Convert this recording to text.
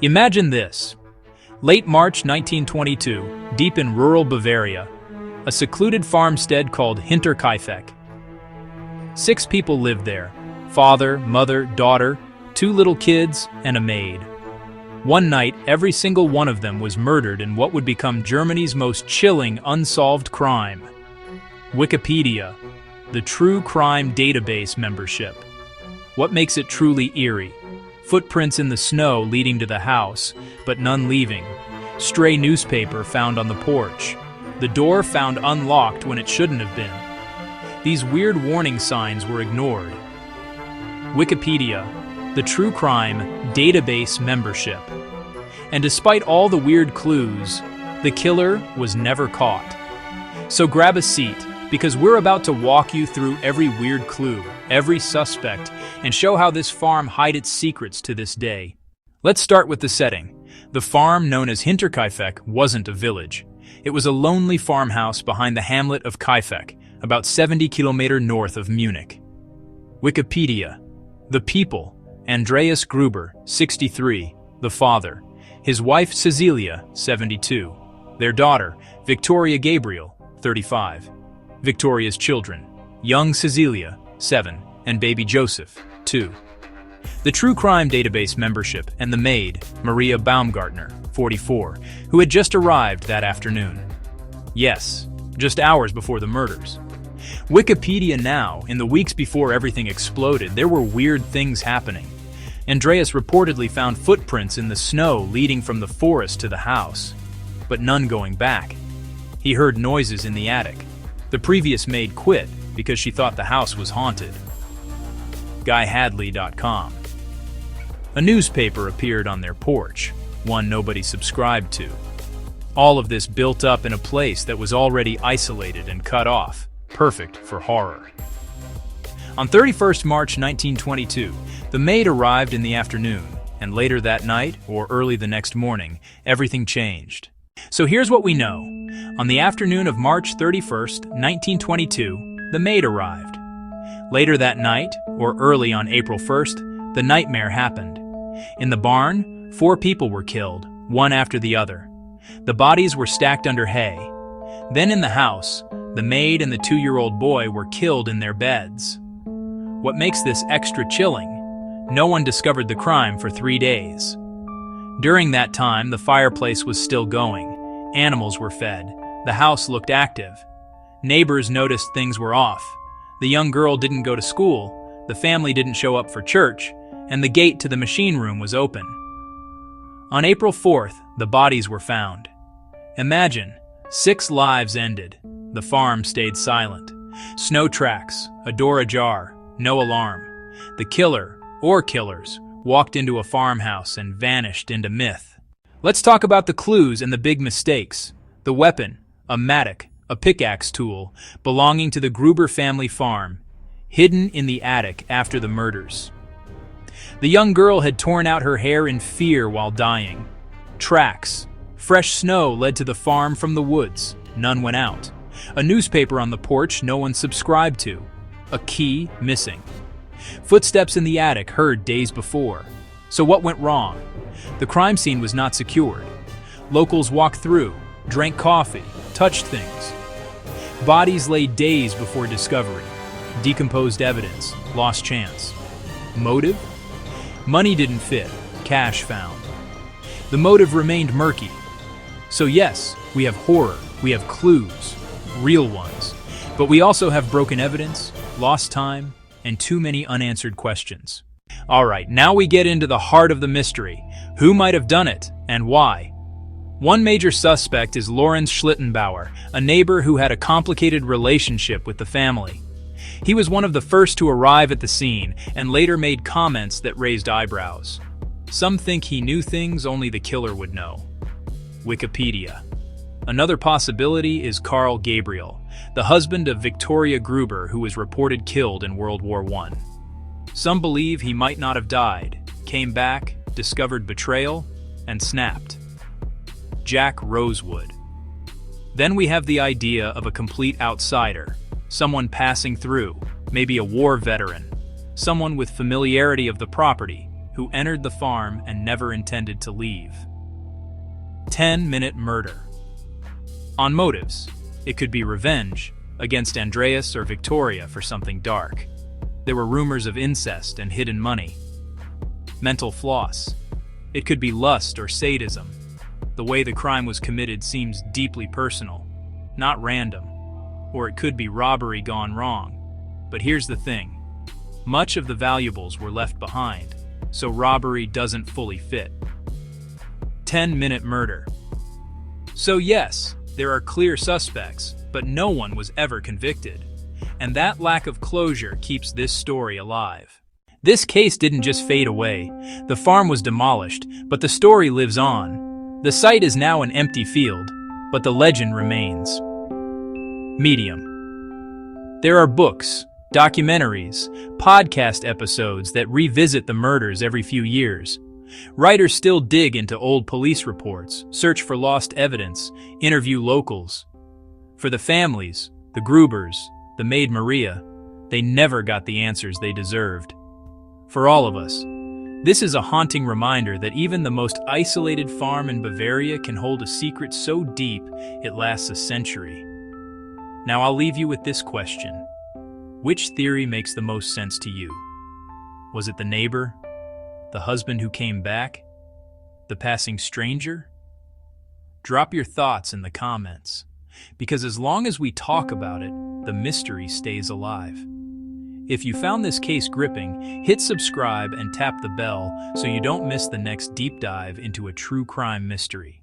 Imagine this. Late March 1922, deep in rural Bavaria, a secluded farmstead called Hinterkaifeck. 6 people lived there: father, mother, daughter, 2 little kids, and a maid. One night, every single one of them was murdered in what would become Germany's most chilling unsolved crime. Wikipedia, the true crime database membership. What makes it truly eerie? Footprints in the snow leading to the house, but none leaving. Stray newspaper found on the porch. The door found unlocked when it shouldn't have been. These weird warning signs were ignored. Wikipedia, the true crime database membership. And despite all the weird clues, the killer was never caught. So grab a seat, because we're about to walk you through every weird clue, every suspect, and show how this farm hides its secrets to this day. Let's start with the setting. The farm, known as Hinterkaifeck, wasn't a village. It was a lonely farmhouse behind the hamlet of Kaifeck, about 70 kilometers north of Munich. Wikipedia. The people: Andreas Gruber, 63, the father; his wife Cecilia, 72; their daughter, Victoria Gabriel, 35. Victoria's children: young Cecilia, 7, and baby Joseph, 2. The True Crime Database membership and the maid, Maria Baumgartner, 44, who had just arrived that afternoon. Yes, just hours before the murders. Wikipedia now, in the weeks before everything exploded, there were weird things happening. Andreas reportedly found footprints in the snow leading from the forest to the house, but none going back. He heard noises in the attic. The previous maid quit because she thought the house was haunted. GuyHadley.com. A newspaper appeared on their porch, one nobody subscribed to. All of this built up in a place that was already isolated and cut off, perfect for horror. On 31st March 1922, the maid arrived in the afternoon, and later that night, or early the next morning, everything changed. So here's what we know. On the afternoon of March 31st, 1922, the maid arrived. Later that night, or early on April 1st, the nightmare happened. In the barn, 4 people were killed, one after the other. The bodies were stacked under hay. Then in the house, the maid and the 2-year-old boy were killed in their beds. What makes this extra chilling? No one discovered the crime for 3 days. During that time, the fireplace was still going. Animals were fed. The house looked active. Neighbors noticed things were off. The young girl didn't go to school, the family didn't show up for church, and the gate to the machine room was open. On April 4th, the bodies were found. Imagine, 6 lives ended. The farm stayed silent. Snow tracks, a door ajar, no alarm. The killer, or killers, walked into a farmhouse and vanished into myth. Let's talk about the clues and the big mistakes. The weapon, a mattock, a pickaxe tool, belonging to the Gruber family farm, hidden in the attic after the murders. The young girl had torn out her hair in fear while dying. Tracks. Fresh snow led to the farm from the woods. None went out. A newspaper on the porch no one subscribed to. A key missing. Footsteps in the attic heard days before. So what went wrong? The crime scene was not secured. Locals walked through, drank coffee, touched things. Bodies lay days before discovery. Decomposed evidence, lost chance. Motive? Money didn't fit, cash found. The motive remained murky. So yes, we have horror, we have clues, real ones. But we also have broken evidence, lost time, and too many unanswered questions. Alright, now we get into the heart of the mystery. Who might have done it, and why? One major suspect is Lorenz Schlittenbauer, a neighbor who had a complicated relationship with the family. He was one of the first to arrive at the scene, and later made comments that raised eyebrows. Some think he knew things only the killer would know. Wikipedia. Another possibility is Karl Gabriel, the husband of Victoria Gruber, who was reported killed in World War I. Some believe he might not have died, came back, discovered betrayal, and snapped. Jack Rosewood. Then we have the idea of a complete outsider, someone passing through, maybe a war veteran, someone with familiarity of the property, who who entered the farm and never intended to leave. 10-minute murder. On motives, it could be revenge against Andreas or Victoria for something dark. There were rumors of incest and hidden money. Mental floss. It could be lust or sadism. The way the crime was committed seems deeply personal, not random. Or it could be robbery gone wrong. But here's the thing. Much of the valuables were left behind, so robbery doesn't fully fit. 10-minute murder. So yes, there are clear suspects, but no one was ever convicted. And that lack of closure keeps this story alive. This case didn't just fade away. The farm was demolished, but the story lives on. The site is now an empty field, but the legend remains. Medium. There are books, documentaries, podcast episodes that revisit the murders every few years. Writers still dig into old police reports, search for lost evidence, interview locals. For the families, the Grubers, the maid Maria, they never got the answers they deserved. For all of us, this is a haunting reminder that even the most isolated farm in Bavaria can hold a secret so deep it lasts a century. Now I'll leave you with this question. Which theory makes the most sense to you? Was it the neighbor? The husband who came back? The passing stranger? Drop your thoughts in the comments, because as long as we talk about it, the mystery stays alive. If you found this case gripping, hit subscribe and tap the bell so you don't miss the next deep dive into a true crime mystery.